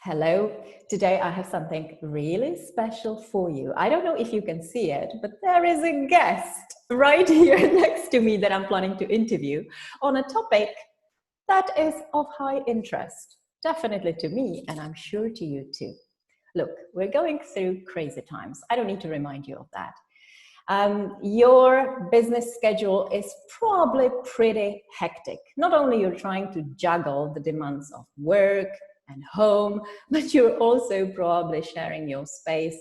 Hello. Today I have something really special for you. I don't know if you can see it, but there is a guest right here next to me that I'm planning to interview on a topic that is of high interest, definitely to me, and I'm sure to you too. Look, we're going through crazy times. I don't need to remind you of that. Your business schedule is probably pretty hectic. Not only you're trying to juggle the demands of work and home, but you're also probably sharing your space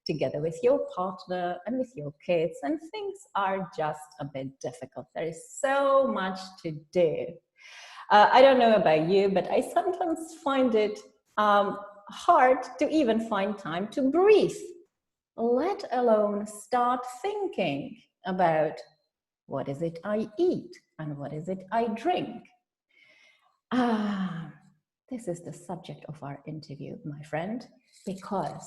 together with your partner and with your kids, and things are just a bit difficult. There is so much to do. I don't know about you, but I sometimes find it hard to even find time to breathe, let alone start thinking about what is it I eat and what is it I drink. This is the subject of our interview, my friend, because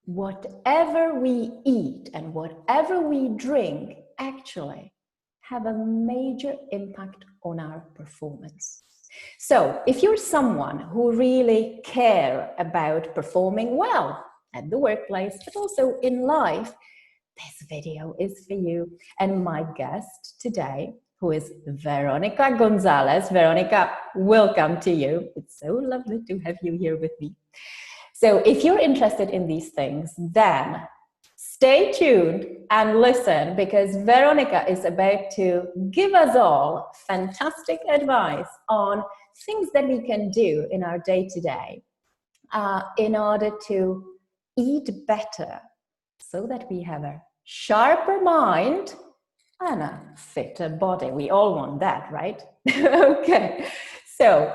whatever we eat and whatever we drink actually have a major impact on our performance. So if you're someone who really cares about performing well at the workplace, but also in life, this video is for you. And my guest today, who is Veronica González. Veronica, welcome to you. It's so lovely to have you here with me. So if you're interested in these things, then stay tuned and listen, because Veronica is about to give us all fantastic advice on things that we can do in our day-to-day in order to eat better so that we have a sharper mind and a fitter body. We all want that, right? Okay, so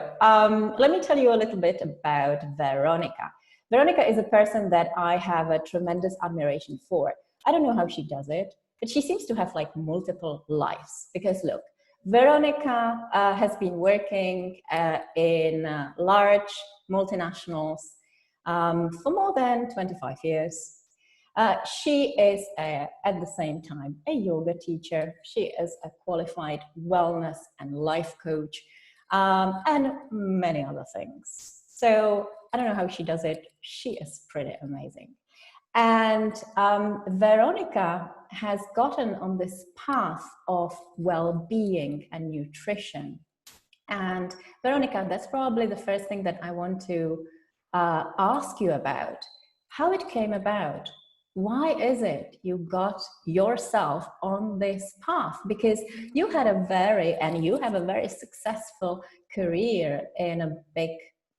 let me tell you a little bit about Veronica. Veronica is a person that I have a tremendous admiration for. I don't know how she does it, but she seems to have like multiple lives. Because look, Veronica has been working in large multinationals for more than 25 years. She is, at the same time, a yoga teacher. She is a qualified wellness and life coach, and many other things. So I don't know how she does it. She is pretty amazing. And Veronica has gotten on this path of well-being and nutrition. And Veronica, that's probably the first thing that I want to ask you about. How it came about. Why is it you got yourself on this path? Because you have a very successful career in a big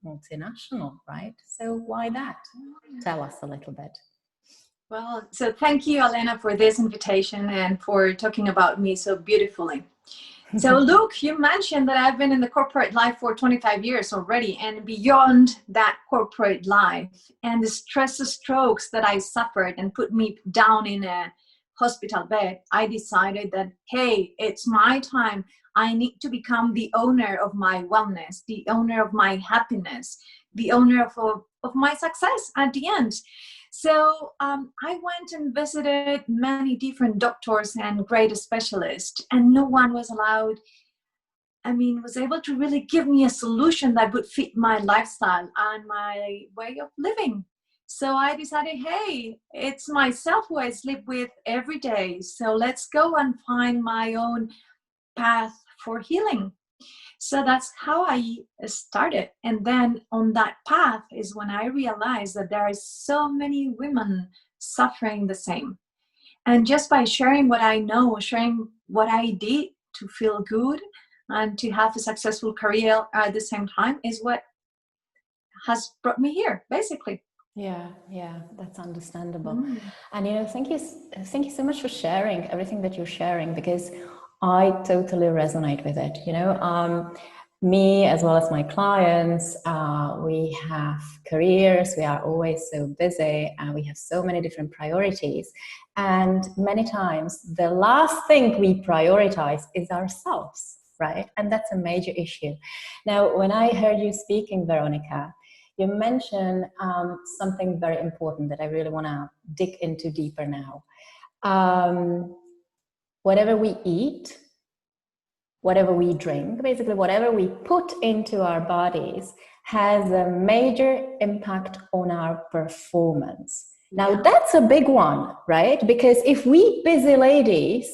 multinational, right? So why that? Tell us a little bit. Well, so thank you, Elena, for this invitation and for talking about me so beautifully. So look, you mentioned that I've been in the corporate life for 25 years already, and beyond that corporate life and the strokes that I suffered and put me down in a hospital bed, I decided that, hey, it's my time. I need to become the owner of my wellness, the owner of my happiness, the owner of my success at the end. So I went and visited many different doctors and great specialists, and no one was was able to really give me a solution that would fit my lifestyle and my way of living. So I decided, hey, it's myself who I sleep with every day. So let's go and find my own path for healing. So that's how I started. And then on that path is when I realized that there are so many women suffering the same. And just by sharing what I know, sharing what I did to feel good and to have a successful career at the same time is what has brought me here, basically. Yeah, that's understandable. And thank you so much for sharing everything that you're sharing, because I totally resonate with it. Me as well as my clients, we have careers, we are always so busy, and we have so many different priorities. And many times the last thing we prioritize is ourselves, right? And that's a major issue. Now, when I heard you speaking, Veronica, you mentioned something very important that I really want to dig into deeper now. Whatever we eat, whatever we drink, basically whatever we put into our bodies has a major impact on our performance. Now, that's a big one, right? Because if we busy ladies,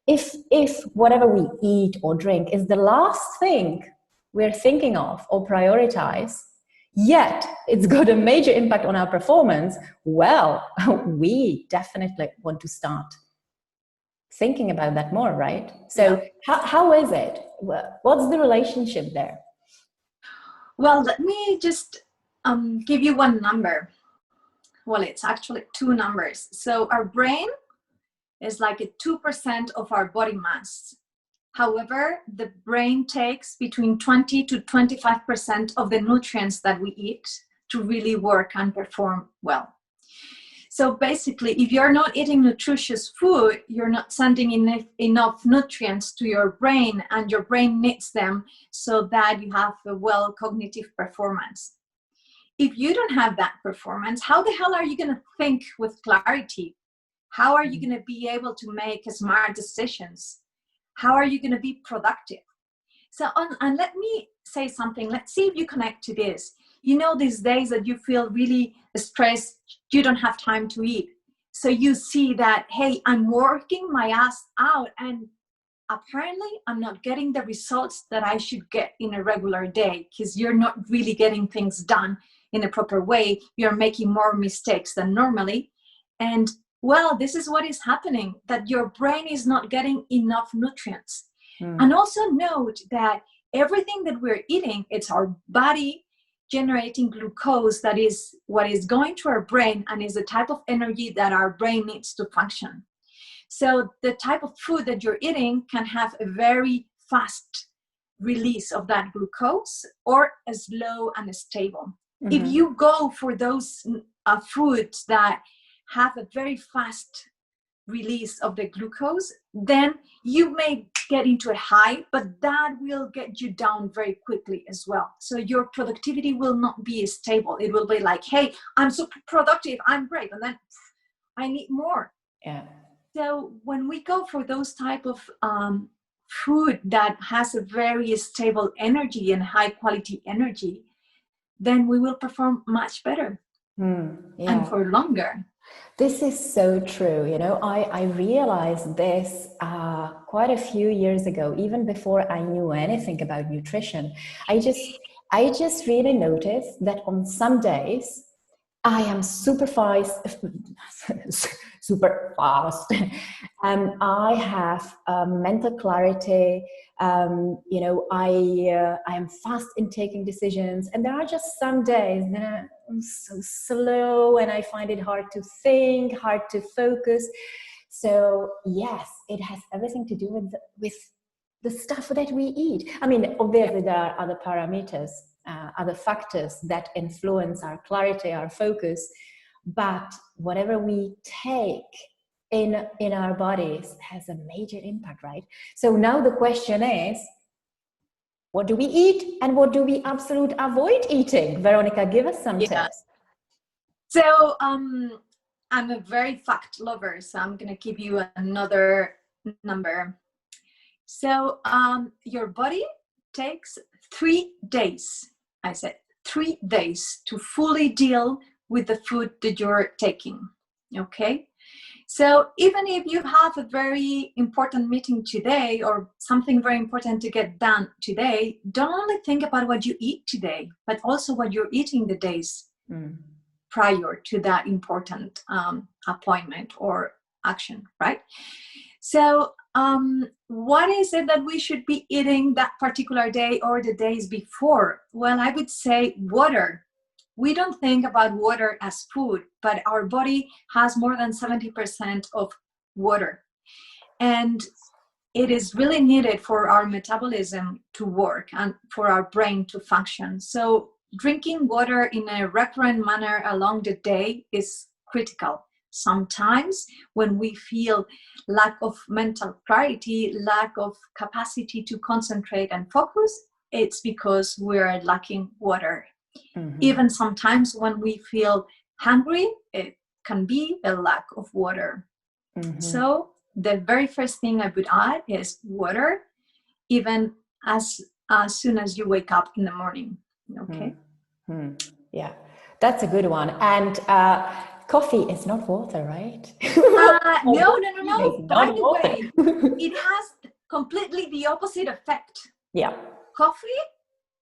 if whatever we eat or drink is the last thing we're thinking of or prioritize, yet it's got a major impact on our performance, well, we definitely want to start thinking about that more, right? So how is it? What's the relationship there? Well, let me just give you one number. Well, it's actually two numbers. So our brain is like a 2% of our body mass. However, the brain takes between 20 to 25% of the nutrients that we eat to really work and perform well. So basically, if you're not eating nutritious food, you're not sending enough nutrients to your brain, and your brain needs them so that you have a well cognitive performance. If you don't have that performance, how the hell are you going to think with clarity? How are you going to be able to make smart decisions? How are you going to be productive? So, and let me say something. Let's see if you connect to this. You know, these days that you feel really stressed, you don't have time to eat. So you see that, hey, I'm working my ass out, and apparently I'm not getting the results that I should get in a regular day, because you're not really getting things done in a proper way. You're making more mistakes than normally. And well, this is what is happening, that your brain is not getting enough nutrients. And also note that everything that we're eating, it's our body generating glucose. That is what is going to our brain and is the type of energy that our brain needs to function. So the type of food that you're eating can have a very fast release of that glucose or a slow and stable. If you go for those foods that have a very fast release of the glucose, then you may get into a high, but that will get you down very quickly as well. So your productivity will not be stable. It will be like, hey, I'm super productive, I'm great, and then I need more. Yeah. So when we go for those type of food that has a very stable energy and high quality energy, then we will perform much better and for longer. This is so true. You know, I realized this quite a few years ago, even before I knew anything about nutrition. I just really noticed that on some days I am super fast, and I have mental clarity. You know, I am fast in taking decisions, and there are just some days that I'm so slow, and I find it hard to think, hard to focus. So yes, it has everything to do with the stuff that we eat. I mean, obviously there are other parameters, other factors that influence our clarity, our focus, but whatever we take in our bodies has a major impact, right? So now the question is, what do we eat and what do we absolutely avoid eating? Veronica, give us some tips. So I'm a very fact lover, so I'm going to give you another number. So your body takes 3 days, I said 3 days, to fully deal with the food that you're taking, okay? So even if you have a very important meeting today or something very important to get done today, don't only think about what you eat today, but also what you're eating the days prior to that important appointment or action, right? So what is it that we should be eating that particular day or the days before? Well, I would say water. We don't think about water as food, but our body has more than 70% of water. And it is really needed for our metabolism to work and for our brain to function. So drinking water in a recurrent manner along the day is critical. Sometimes when we feel lack of mental clarity, lack of capacity to concentrate and focus, it's because we're lacking water. Even sometimes when we feel hungry, it can be a lack of water. So the very first thing I would add is water, even as soon as you wake up in the morning. Okay. Yeah, that's a good one. And coffee is not water, right? No. By Not the water. way, it has completely the opposite effect. Yeah. Coffee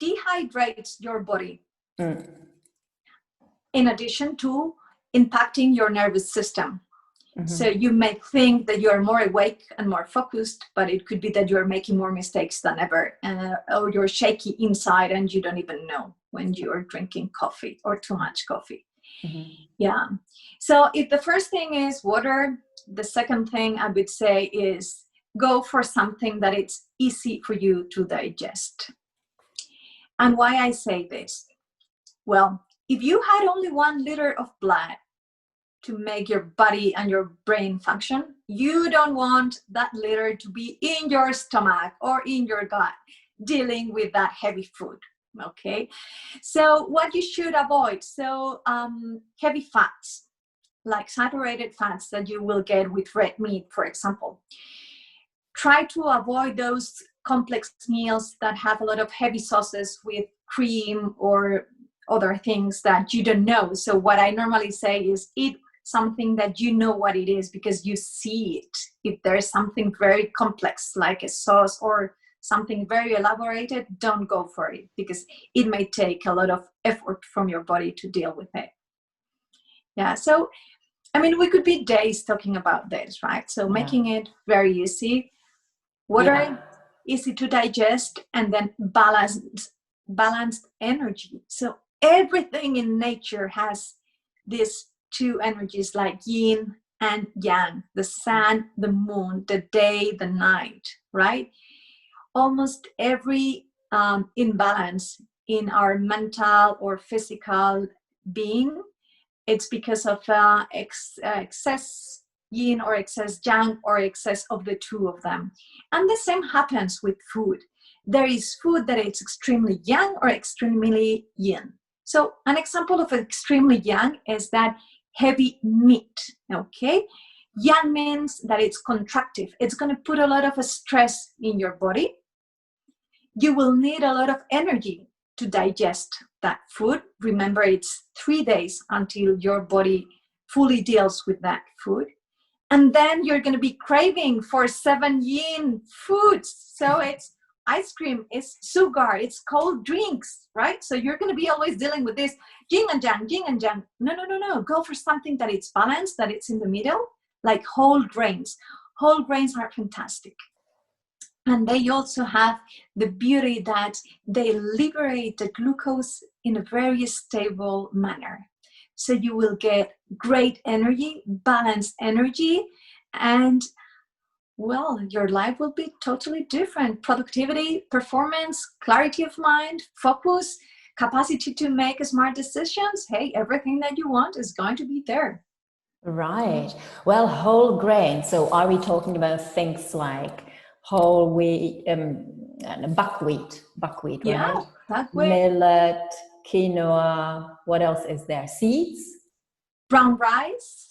dehydrates your body, Mm. in addition to impacting your nervous system. Mm-hmm. So you may think that you are more awake and more focused, but it could be that you are making more mistakes than ever, or you're shaky inside and you don't even know when you are drinking coffee or too much coffee. Mm-hmm. Yeah. So if the first thing is water, the second thing I would say is go for something that it's easy for you to digest. And why I say this? Well, if you had only 1 liter of blood to make your body and your brain function, you don't want that liter to be in your stomach or in your gut dealing with that heavy food. Okay, so what you should avoid, so heavy fats, like saturated fats that you will get with red meat, for example. Try to avoid those complex meals that have a lot of heavy sauces with cream or other things that you don't know. So what I normally say is eat something that you know what it is because you see it. If there's something very complex like a sauce or something very elaborated, don't go for it because it may take a lot of effort from your body to deal with it. Yeah, so I mean, we could be days talking about this, right? So making it very easy, water, easy to digest, and then balanced energy. So everything in nature has these 2 energies like yin and yang, the sun, the moon, the day, the night, right? Almost every imbalance in our mental or physical being, it's because of excess yin or excess yang or excess of the 2 of them. And the same happens with food. There is food that is extremely yang or extremely yin. So an example of extremely yang is that heavy meat, okay? Yang means that it's contractive. It's going to put a lot of stress in your body. You will need a lot of energy to digest that food. Remember, it's 3 days until your body fully deals with that food. And then you're going to be craving for 7 yin foods. So it's ice cream, it's sugar, it's cold drinks, right? So you're going to be always dealing with this yin and yang, yin and yang. No. Go for something that it's balanced, that it's in the middle, like whole grains. Whole grains are fantastic. And they also have the beauty that they liberate the glucose in a very stable manner. So you will get great energy, balanced energy, and well, your life will be totally different. Productivity, performance, clarity of mind, focus, capacity to make smart decisions. Hey, everything that you want is going to be there. Right. Well, whole grain. So are we talking about things like whole wheat, buckwheat, right? Yeah, buckwheat. Millet, quinoa. What else is there? Seeds? Brown rice.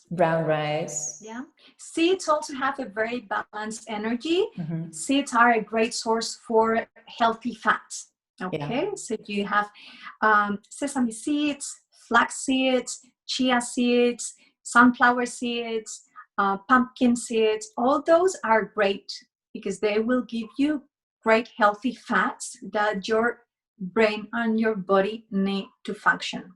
Yeah. Seeds also have a very balanced energy. Mm-hmm. Seeds are a great source for healthy fats. Okay, so you have sesame seeds, flax seeds, chia seeds, sunflower seeds, pumpkin seeds. All those are great because they will give you great healthy fats that your brain and your body need to function.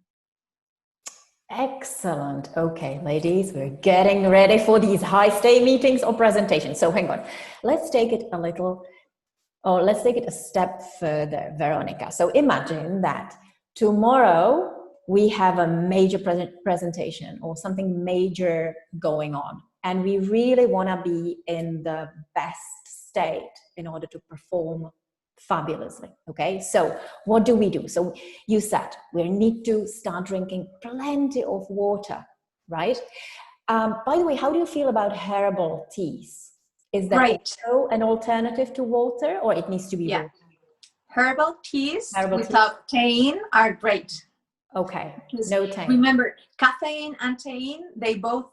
Excellent. Okay, ladies, we're getting ready for these high-stake meetings or presentations. So hang on, let's take it a step further, Veronica. So imagine that tomorrow we have a major presentation or something major going on, and we really want to be in the best state in order to perform fabulously. Okay, so what do we do? So you said we need to start drinking plenty of water, right? By the way, how do you feel about herbal teas? Is that also an alternative to water, or it needs to be water? Herbal teas without caffeine are great. Okay, no caffeine. Remember, caffeine and thein, they both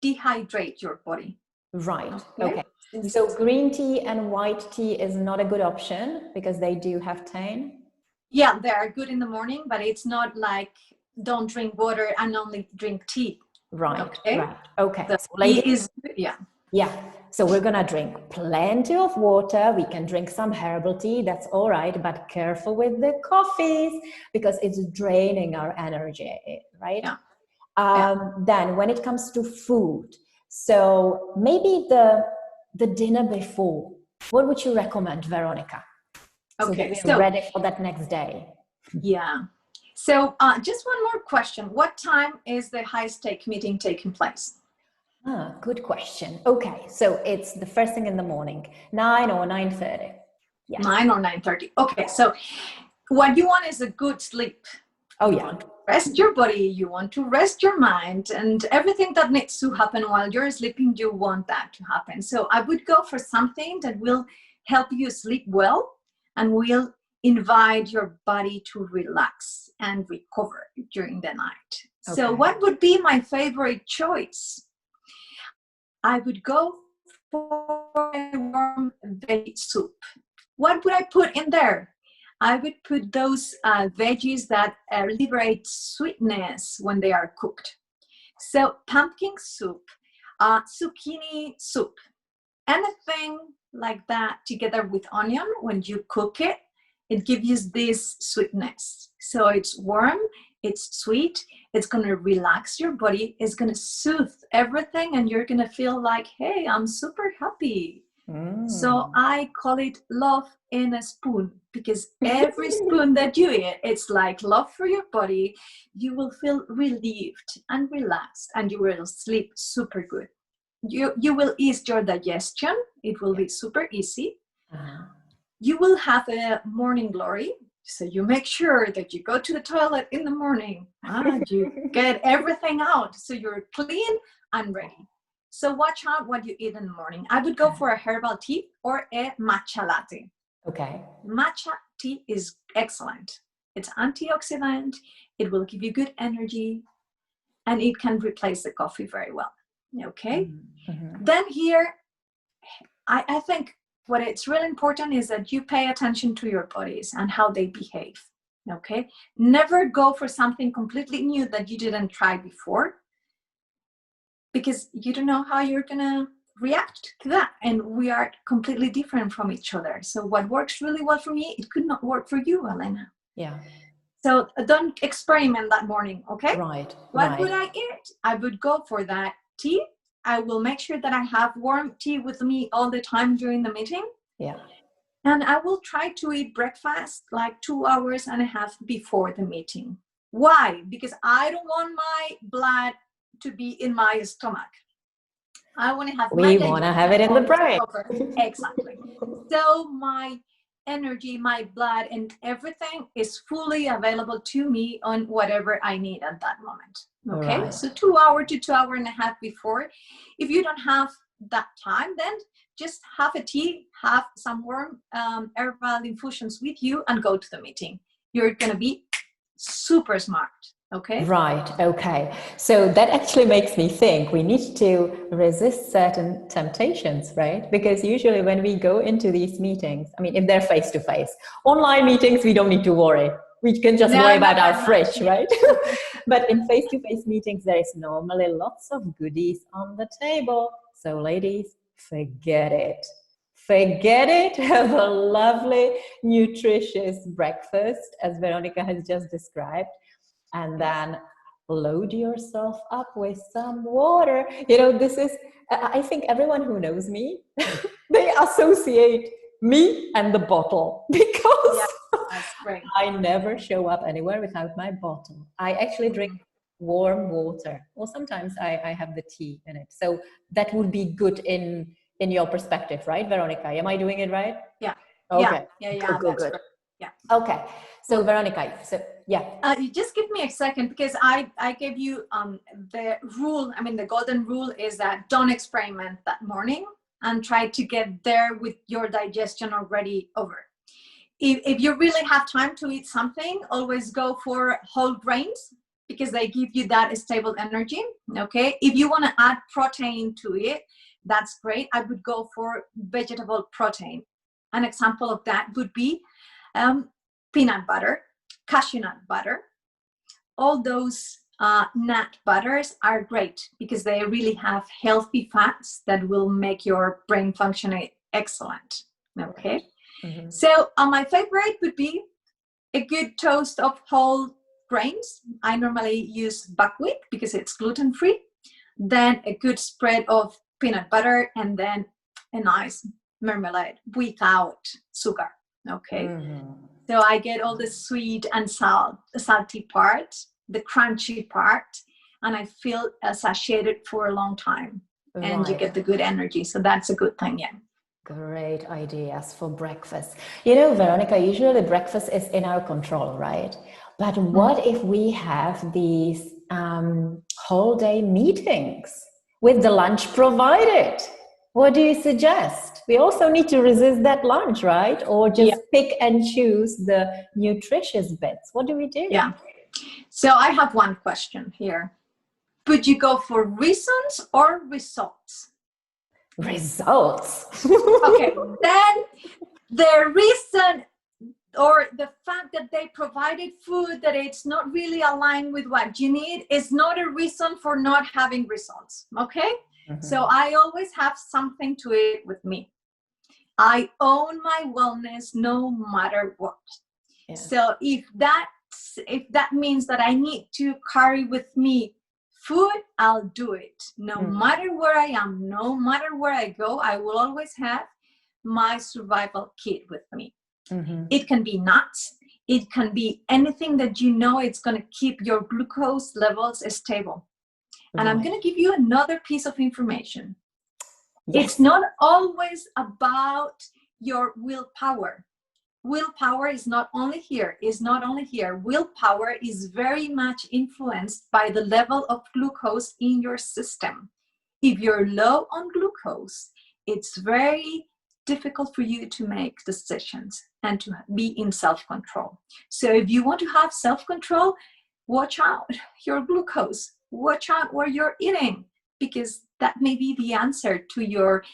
dehydrate your body. Right, okay. So green tea and white tea is not a good option because they do have thein? Yeah, they are good in the morning, but it's not like don't drink water and only drink tea. Right, Okay. right. Okay. The So tea ladies, is, yeah. yeah. So we're gonna drink plenty of water. We can drink some herbal tea, that's all right, but careful with the coffees because it's draining our energy, right? Yeah. Yeah. Then when it comes to food, so maybe the dinner before, what would you recommend, Veronica? So that Okay. we're So, ready for that next day. yeah. So just one more question. What time is the high stake meeting taking place? Good question. Okay, so it's the first thing in the morning, 9 or 9:30. Yes. 9 or 9:30. Okay, so what you want is a good sleep. Oh, You yeah. want to rest your body, you want to rest your mind, and everything that needs to happen while you're sleeping, you want that to happen. So I would go for something that will help you sleep well and will invite your body to relax and recover during the night. Okay. So what would be my favorite choice? I would go for a warm veggie soup. What would I put in there? I would put those veggies that liberate sweetness when they are cooked. So pumpkin soup, zucchini soup, anything like that together with onion, when you cook it, it gives you this sweetness. So it's warm, it's sweet, it's going to relax your body, it's going to soothe everything, and you're going to feel like, hey, I'm super happy. So I call it love in a spoon, because every spoon that you eat, it's like love for your body. You will feel relieved and relaxed, and you will sleep super good. You will ease your digestion. It will be super easy. You will have a morning glory. So you make sure that you go to the toilet in the morning. You get everything out. So you're clean and ready. So watch out what you eat in the morning. I would go for a herbal tea or a matcha latte. Okay. Matcha tea is excellent. It's antioxidant. It will give you good energy, and it can replace the coffee very well. Okay. Then here, I think what it's really important is that you pay attention to your bodies and how they behave. Okay. Never go for something completely new that you didn't try before, because you don't know how you're going to react to that. And we are completely different from each other. So what works really well for me, it could not work for you, Elena. Yeah. So don't experiment that morning, okay? Right. What would I eat? I would go for that tea. I will make sure that I have warm tea with me all the time during the meeting. Yeah. And I will try to eat breakfast like 2.5 hours before the meeting. Why? Because I don't want my blood to be in my stomach. I want to have we want to have it in the brain. Exactly. So my energy, my blood, and everything is fully available to me on whatever I need at that moment. Okay. Right. So 2 hours to 2.5 hours before. If you don't have that time, then just have a tea, have some warm herbal infusions with you, and go to the meeting. You're going to be super smart. Okay. Right. Okay. So that actually makes me think we need to resist certain temptations, right? Because usually when we go into these meetings, I mean, if they're face to face, online meetings, we don't need to worry. We can just worry about our fridge, right? But in face to face meetings, there is normally lots of goodies on the table. So ladies, forget it. Forget it. Have a lovely, nutritious breakfast, as Veronica has just described. And then load yourself up with some water. You know, this is, I think everyone who knows me, they associate me and the bottle, because that's great. I never show up anywhere without my bottle. I actually drink warm water, or sometimes I have the tea in it. So that would be good in your perspective, right, Veronica? Am I doing it right? Yeah. Okay. Yeah. Good. Right. Yeah. Okay. So Veronica, so yeah. You just give me a second, because I gave you the rule. I mean, the golden rule is that don't experiment that morning, and try to get there with your digestion already over. If you really have time to eat something, always go for whole grains, because they give you that stable energy. Okay. If you want to add protein to it, that's great. I would go for vegetable protein. An example of that would be peanut butter, cashew nut butter. All those nut butters are great because they really have healthy fats that will make your brain function excellent. Okay. Mm-hmm. So my favorite would be a good toast of whole grains. I normally use buckwheat because it's gluten-free. Then a good spread of peanut butter, and then a nice marmalade without sugar. Okay. Mm-hmm. So I get all the sweet and salty part, the crunchy part, and I feel satiated for a long time. And you get the good energy. So that's a good thing, yeah. Great ideas for breakfast. You know, Veronica, usually breakfast is in our control, right? But what if we have these whole day meetings with the lunch provided? What do you suggest? We also need to resist that lunch, right? Or just pick and choose the nutritious bits. What do we do? Yeah. So I have one question here. Would you go for reasons or results? Results. Okay, then the reason or the fact that they provided food that it's not really aligned with what you need is not a reason for not having results. Okay. Mm-hmm. So I always have something to eat with me. I own my wellness no matter what. Yeah. So if that means that I need to carry with me food, I'll do it. No matter where I am, no matter where I go, I will always have my survival kit with me. Mm-hmm. It can be nuts. It can be anything that you know it's going to keep your glucose levels stable. Right. And I'm going to give you another piece of information. Yes. It's not always about your willpower. Willpower is not only here. Willpower is very much influenced by the level of glucose in your system. If you're low on glucose, it's very difficult for you to make decisions and to be in self-control. So if you want to have self-control, watch out your glucose. Watch out what you're eating, because that may be the answer to your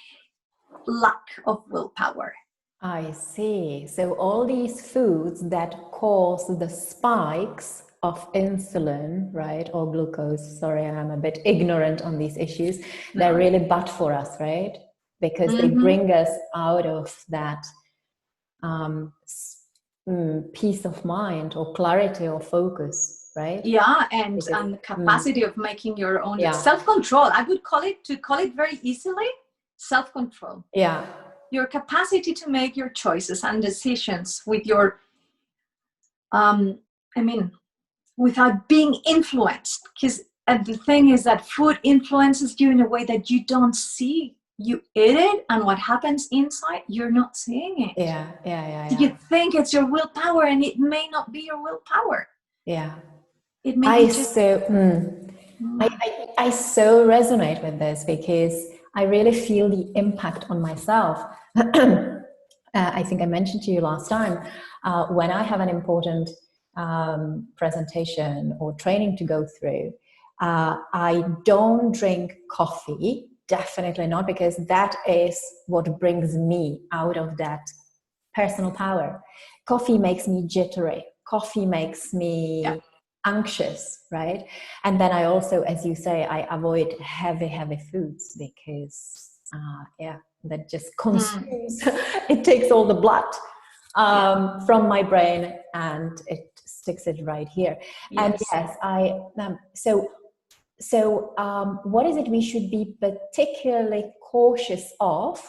lack of willpower. I see. So all these foods that cause the spikes of insulin, right, or glucose, sorry, I'm a bit ignorant on these issues, they're really bad for us, right? Because they bring us out of that peace of mind or clarity or focus, right? Yeah, and the capacity of making your own self-control. I would call it very easily self-control. Yeah. Your capacity to make your choices and decisions with your, without being influenced. Because the thing is that food influences you in a way that you don't see. You eat it, and what happens inside, you're not seeing it. Yeah. You think it's your willpower, and it may not be your willpower. Yeah. It may be just... I so resonate with this because I really feel the impact on myself. I think I mentioned to you last time, when I have an important presentation or training to go through, I don't drink coffee, definitely not, because that is what brings me out of that personal power. Coffee makes me jittery. Coffee makes me anxious, right? And then I also, as you say, I avoid heavy foods because that just consumes it takes all the blood from my brain and it sticks it right here. And so what is it we should be particularly cautious of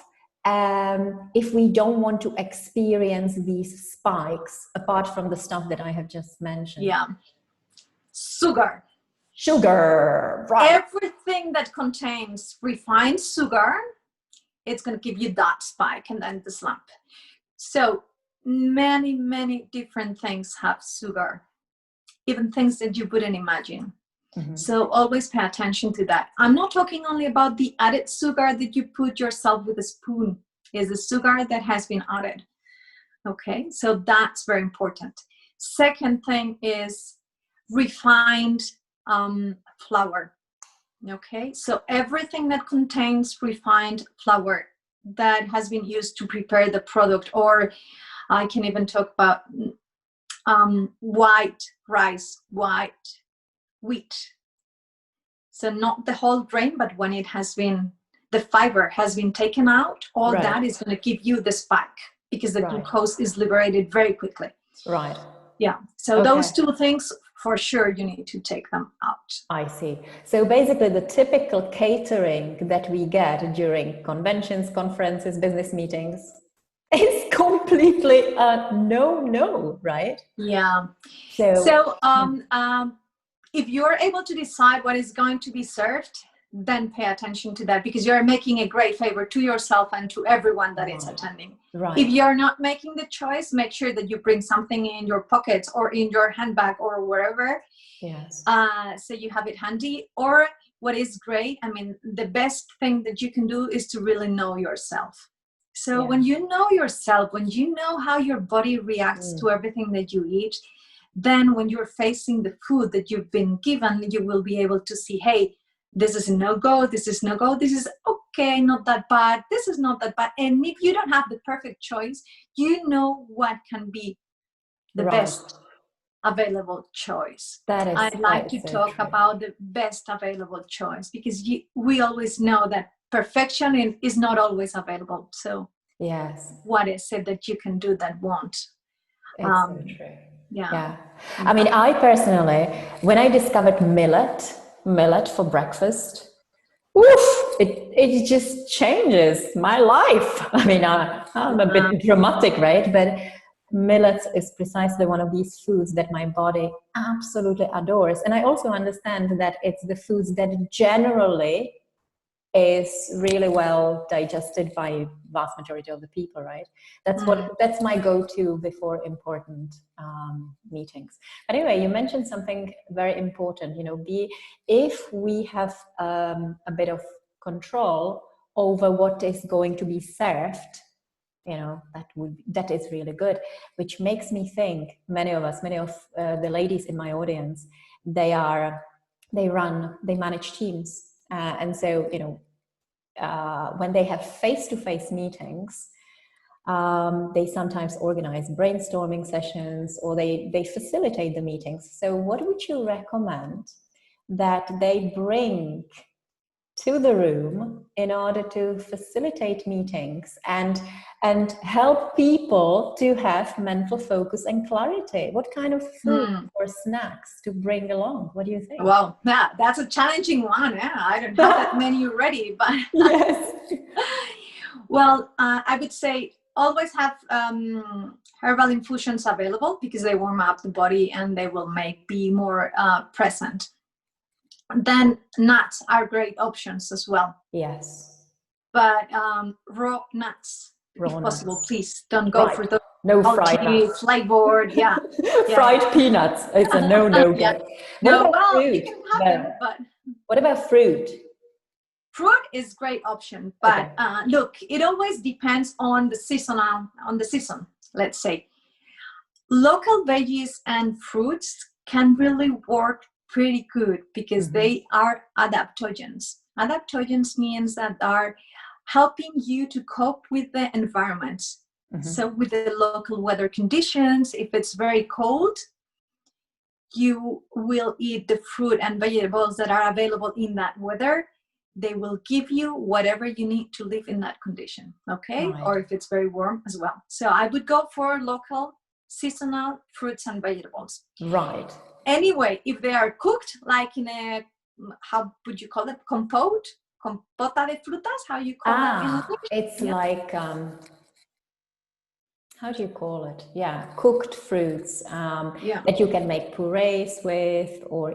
if we don't want to experience these spikes, apart from the stuff that I have just mentioned? Sugar, right. Everything that contains refined sugar, it's going to give you that spike and then the slump. So many different things have sugar, even things that you wouldn't imagine. Mm-hmm. So always pay attention to that. I'm not talking only about the added sugar that you put yourself with a spoon. Is the sugar that has been added. Okay, so that's very important. Second thing is refined flour. Okay, so everything that contains refined flour that has been used to prepare the product, or I can even talk about white rice, white wheat. So not the whole grain, but when it has been, the fiber has been taken out, all Right. that is going to give you the spike because the Right. glucose is liberated very quickly. Right. Yeah. So those two things, for sure, you need to take them out. I see. So basically the typical catering that we get during conventions, conferences, business meetings is completely a no, right? Yeah. So If you're able to decide what is going to be served, then pay attention to that, because you're making a great favor to yourself and to everyone that is attending. Right. If you're not making the choice, make sure that you bring something in your pockets or in your handbag or wherever. Yes. So you have it handy. Or what is great, I mean, the best thing that you can do is to really know yourself. So when you know yourself, when you know how your body reacts to everything that you eat, then when you're facing the food that you've been given, you will be able to see, hey, this is a no-go, this is no-go, this is okay, not that bad, this is not that bad. And if you don't have the perfect choice, you know what can be the best available choice. I'd like to talk about the best available choice, because we always know that perfection is not always available. So what is it that you can do that won't? It's so true. Yeah. I mean, I personally, when I discovered millet for breakfast, it just changes my life. I mean, I'm a bit dramatic, right? But millet is precisely one of these foods that my body absolutely adores. And I also understand that it's the foods that generally is really well digested by vast majority of the people, right? That's my go-to before important meetings. But anyway, you mentioned something very important, if we have a bit of control over what is going to be served, that is really good, which makes me think many of the ladies in my audience, they manage teams. And so, when they have face-to-face meetings, they sometimes organize brainstorming sessions, or they facilitate the meetings. So what would you recommend that they bring to the room in order to facilitate meetings and help people to have mental focus and clarity? What kind of food or snacks to bring along? What do you think? Well, that's a challenging one. Yeah, I don't have that menu ready, but yes. Well, I would say always have herbal infusions available, because they warm up the body and they will be more present. Then nuts are great options as well. Yes. But raw nuts, if possible, please don't go for the fried nuts. Flavored, fried peanuts. It's a no. You can have them, but what about fruit? Fruit is great option, but look, it always depends on the season. Let's say, local veggies and fruits can really work pretty good, because they are adaptogens. Adaptogens means that are helping you to cope with the environment. So with the local weather conditions, if it's very cold, you will eat the fruit and vegetables that are available in that weather. They will give you whatever you need to live in that condition, okay? Right. Or if it's very warm as well. So I would go for local, seasonal fruits and vegetables. Right. Anyway, if they are cooked, like in a, how would you call it? Compote? Compota de frutas? How you call that in English? It's like, how do you call it? Yeah, cooked fruits that you can make purees with, or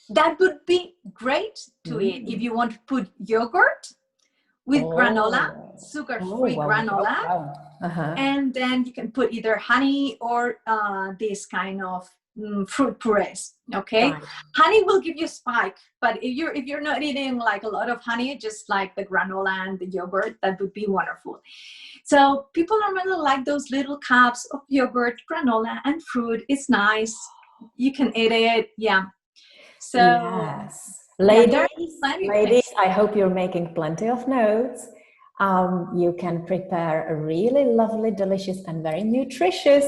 That would be great to eat if you want to put yogurt with granola, sugar-free granola, and then you can put either honey or this kind of fruit purees. Okay, honey will give you a spike, but if you're not eating like a lot of honey, just like the granola and the yogurt, that would be wonderful. So people normally like those little cups of yogurt, granola, and fruit. It's nice. You can eat it. Yeah. So yes. Ladies, I hope you're making plenty of notes. You can prepare a really lovely, delicious, and very nutritious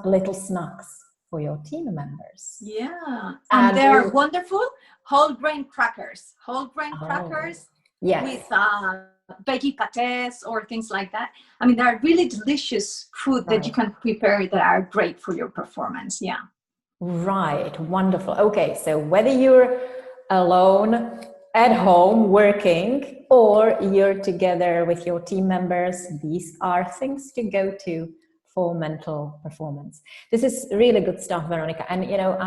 little snacks for your team members. Yeah, and they are wonderful whole grain crackers. Whole grain crackers with veggie pâtés or things like that. I mean, they are really delicious food that you can prepare that are great for your performance. Yeah. Right, wonderful. Okay, so whether you're alone at home working or you're together with your team members, these are things to go to for mental performance. This is really good stuff, Veronica. And you know,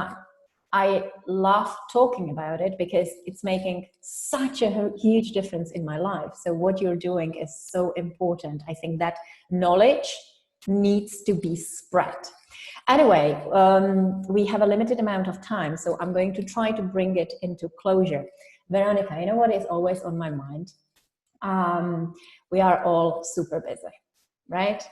I love talking about it because it's making such a huge difference in my life. So what you're doing is so important. I think that knowledge needs to be spread. Anyway, we have a limited amount of time, so I'm going to try to bring it into closure. Veronica, you know what is always on my mind? We are all super busy, right?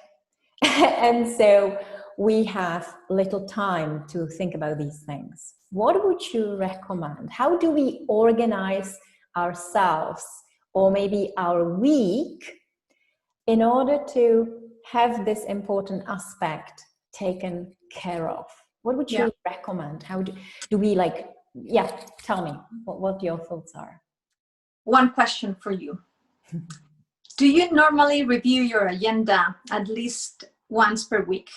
And so we have little time to think about these things. What would you recommend? How do we organize ourselves or maybe our week in order to have this important aspect taken care of? What would you recommend? How do we like, tell me what your thoughts are. One question for you. Do you normally review your agenda at least once per week?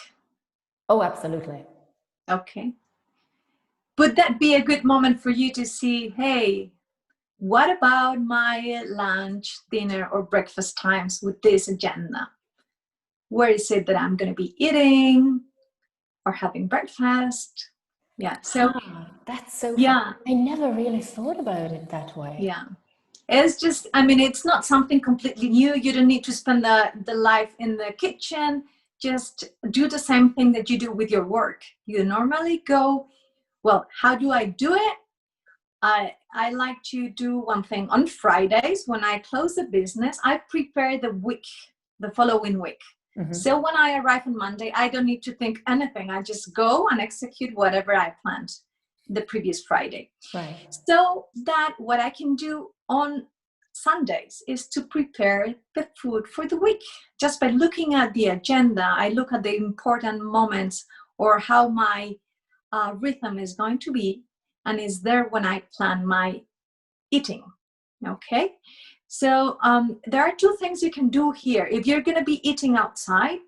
Oh, absolutely. Okay. Would that be a good moment for you to see, hey, what about my lunch, dinner, or breakfast times with this agenda? Where is it that I'm going to be eating or having breakfast? Yeah. So that's so fun. I never really thought about it that way. Yeah. It's just, I mean, it's not something completely new. You don't need to spend the life in the kitchen. Just do the same thing that you do with your work. You normally go, well, how do I do it? I like to do one thing on Fridays. When I close the business, I prepare the following week. Mm-hmm. So when I arrive on Monday, I don't need to think anything. I just go and execute whatever I planned the previous Friday. Right. So that what I can do on Sundays is to prepare the food for the week. Just by looking at the agenda, I look at the important moments or how my rhythm is going to be, and is there when I plan my eating. Okay. So there are two things you can do here. If you're going to be eating outside,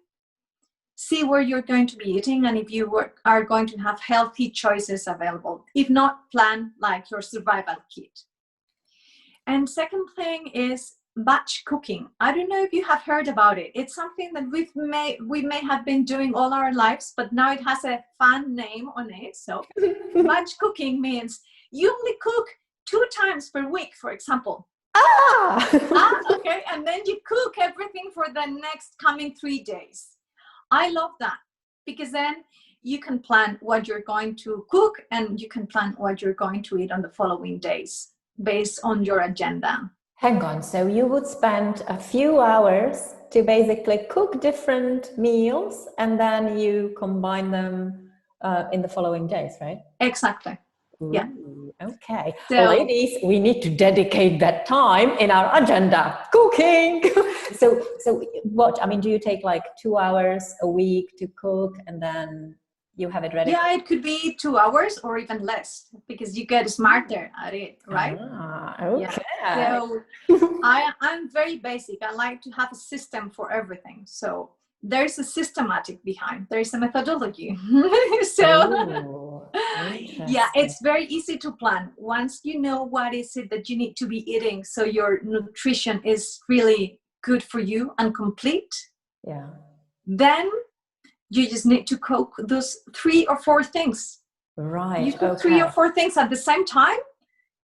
see where you're going to be eating and if you are going to have healthy choices available. If not, plan like your survival kit. And second thing is batch cooking. I don't know if you have heard about it. It's something that we may have been doing all our lives, but now it has a fun name on it. So batch cooking means you only cook 2 times per week, for example. Okay. And then you cook everything for the next coming 3 days. I love that because then you can plan what you're going to cook and you can plan what you're going to eat on the following days based on your agenda. Hang on, so you would spend a few hours to basically cook different meals and then you combine them in the following days, right? Exactly. Ooh, yeah. Okay. So, well, ladies, we need to dedicate that time in our agenda. Cooking. So what, I mean, do you take like 2 hours a week to cook and then you have it ready? Yeah, it could be 2 hours or even less because you get smarter at it, right? Okay. Yeah. So I'm very basic. I like to have a system for everything. So there's a systematic behind. There's a methodology. So yeah, it's very easy to plan. Once you know what is it that you need to be eating so your nutrition is really good for you and complete. Yeah. Then you just need to cook those 3 or 4 things. Right. You cook 3 or 4 things at the same time.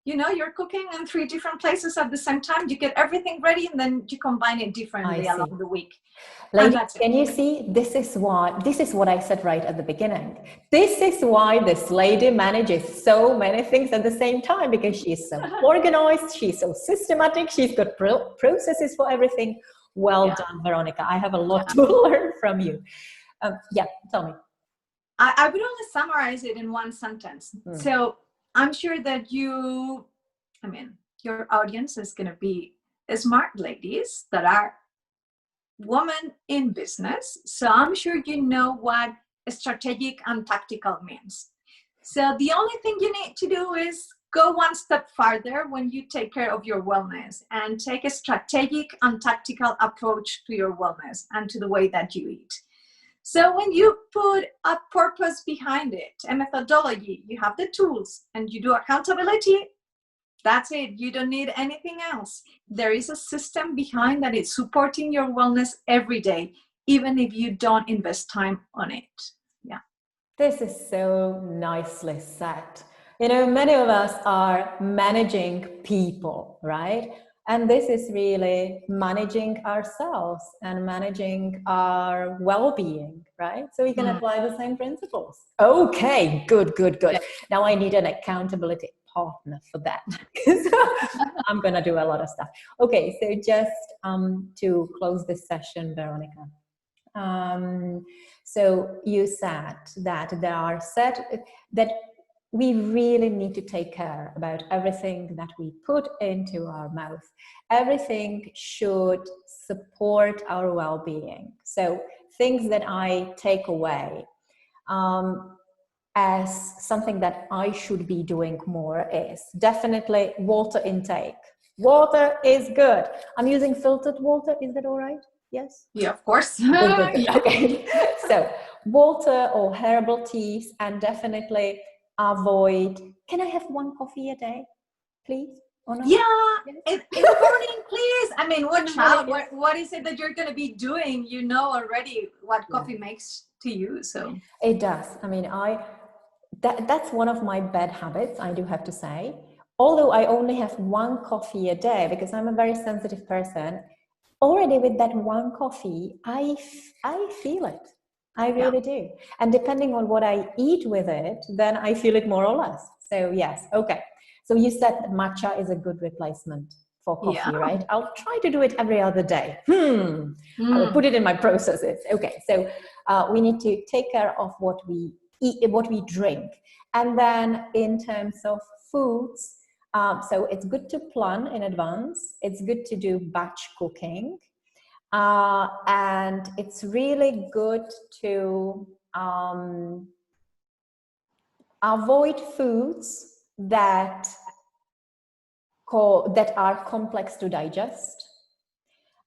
You know, you're cooking in 3 different places at the same time. You get everything ready and then you combine it differently along the week. Ladies, can you see? This is what I said right at the beginning. This is why this lady manages so many things at the same time, because she's so organized, she's so systematic, she's got processes for everything. Well done, Veronica. I have a lot to learn from you. Tell me. I would only summarize it in one sentence. So I'm sure that your audience is going to be smart ladies that are women in business. So I'm sure you know what strategic and tactical means. So the only thing you need to do is go one step farther when you take care of your wellness and take a strategic and tactical approach to your wellness and to the way that you eat. So when you put a purpose behind it, a methodology, you have the tools and you do accountability, that's it. You don't need anything else. There is a system behind that is supporting your wellness every day, even if you don't invest time on it. Yeah. This is so nicely said. You know, many of us are managing people, right? And this is really managing ourselves and managing our well-being, right? So we can apply the same principles. Okay, good. Yeah. Now I need an accountability partner for that. I'm going to do a lot of stuff. Okay, so just to close this session, Veronica. So you said that there are that we really need to take care about everything that we put into our mouth. Everything should support our well-being. So things that I take away as something that I should be doing more is definitely water intake. Water is good. I'm using filtered water. Is that all right? Yes? Yeah, of course. Good. Yeah. Okay. So water or herbal teas, and definitely avoid. Can I have one coffee a day, please? Or not? Yeah, in the morning, please. I mean, watch out. What is it that you're going to be doing? You know already what coffee makes to you. So it does. I mean, that's one of my bad habits, I do have to say. Although I only have one coffee a day because I'm a very sensitive person. Already with that one coffee, I feel it. I really do. And depending on what I eat with it, then I feel it more or less. So yes, okay. So you said that matcha is a good replacement for coffee, right? I'll try to do it every other day. I will put it in my processes. Okay, so we need to take care of what we eat, what we drink. And then in terms of foods, so it's good to plan in advance. It's good to do batch cooking. And it's really good to avoid foods that are complex to digest.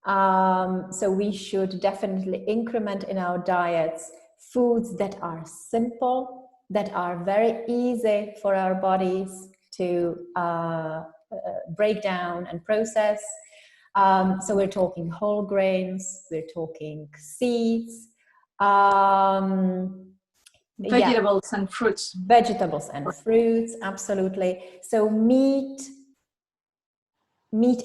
So we should definitely increment in our diets foods that are simple, that are very easy for our bodies to break down and process. So we're talking whole grains, we're talking seeds, vegetables and fruits. Vegetables and fruits, absolutely. So meat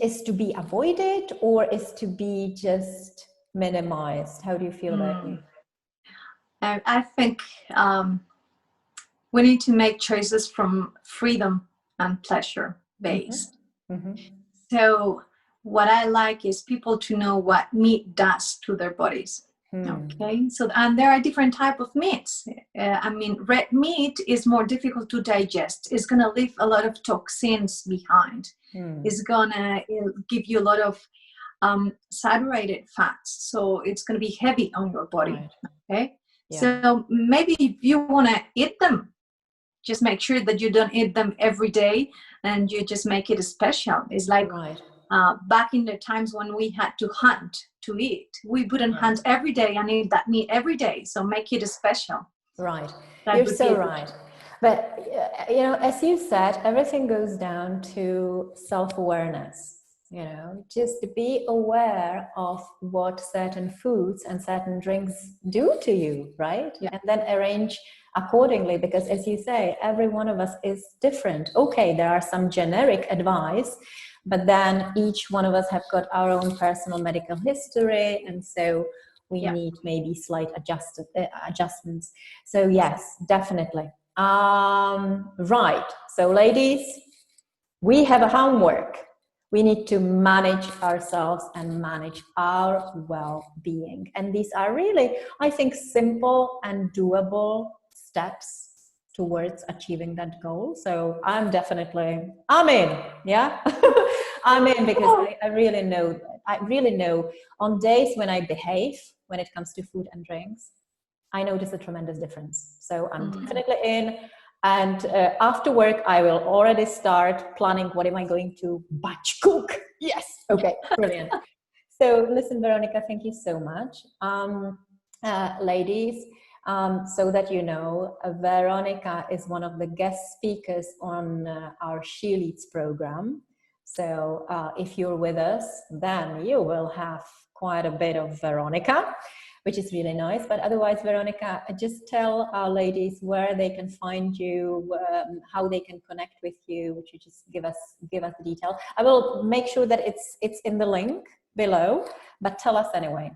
is to be avoided or is to be just minimized? How do you feel about meat? I think we need to make choices from freedom and pleasure based. So what I like is people to know what meat does to their bodies. Okay, so and there are different types of meats. I mean, red meat is more difficult to digest. It's going to leave a lot of toxins behind. It's going to give you a lot of saturated fats, so it's going to be heavy on your body. Okay, so maybe if you want to eat them, just make sure that you don't eat them every day, and you just make it special. It's like back in the times when we had to hunt to eat. We wouldn't hunt every day and eat that meat every day. So make it special. Right. You're so right. But, you know, as you said, everything goes down to self-awareness. You know, just be aware of what certain foods and certain drinks do to you, right? And then arrange accordingly, because as you say, every one of us is different. Okay, there are some generic advice, but then each one of us have got our own personal medical history, and so we need maybe slight adjustments. So yes, definitely. Right. So ladies, we have a homework. We need to manage ourselves and manage our well-being. And these are really, I think, simple and doable steps towards achieving that goal. So I'm in, yeah? I'm in, because I really know that. I really know on days when I behave, when it comes to food and drinks, I notice a tremendous difference. So I'm definitely in. And after work, I will already start planning what am I going to batch cook. Yes. Okay. Brilliant. So listen, Veronica, thank you so much. Ladies, so that you know, Veronica is one of the guest speakers on our SHELeads program. So if you're with us, then you will have quite a bit of Veronica, which is really nice. But otherwise, Veronica, just tell our ladies where they can find you, how they can connect with you. Would you just give us the detail? I will make sure that it's in the link below, but tell us anyway.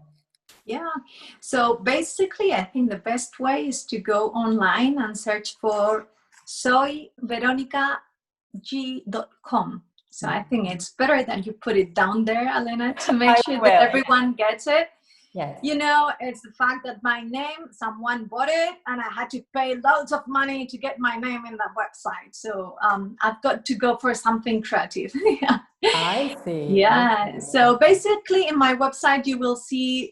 Yeah, so basically I think the best way is to go online and search for soyveronicag.com. So I think it's better that you put it down there, Elena, to make sure that everyone gets it. Yes. You know, it's the fact that my name, someone bought it and I had to pay loads of money to get my name in that website. So I've got to go for something creative. Yeah. I see. Yeah. So basically in my website, you will see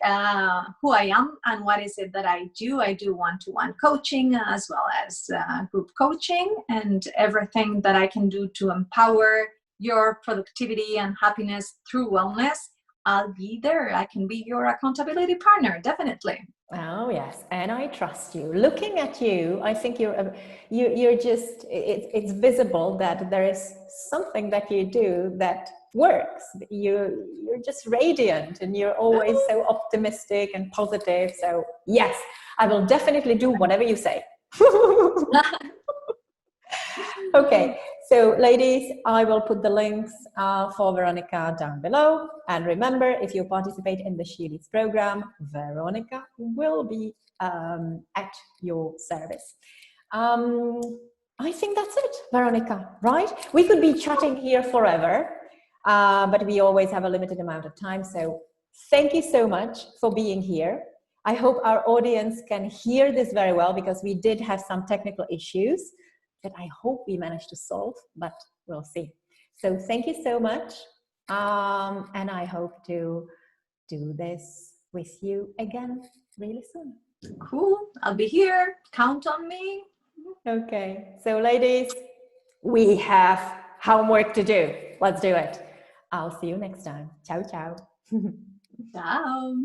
who I am and what is it that I do. I do one-to-one coaching as well as group coaching and everything that I can do to empower your productivity and happiness through wellness. I'll be there. I can be your accountability partner, definitely. Oh yes, and I trust you. Looking at you, I think you're just, it's visible that there is something that you do that works. You're just radiant and you're always so optimistic and positive. So yes, I will definitely do whatever you say. Okay, so ladies, I will put the links for Veronica down below. And remember, if you participate in the SHELeads program, Veronica will be at your service. I think that's it, Veronica, right? We could be chatting here forever, but we always have a limited amount of time. So thank you so much for being here. I hope our audience can hear this very well because we did have some technical issues that I hope we managed to solve, but we'll see. So thank you so much. And I hope to do this with you again really soon. Cool. I'll be here. Count on me. Okay. So ladies, we have homework to do. Let's do it. I'll see you next time. Ciao, ciao. Ciao.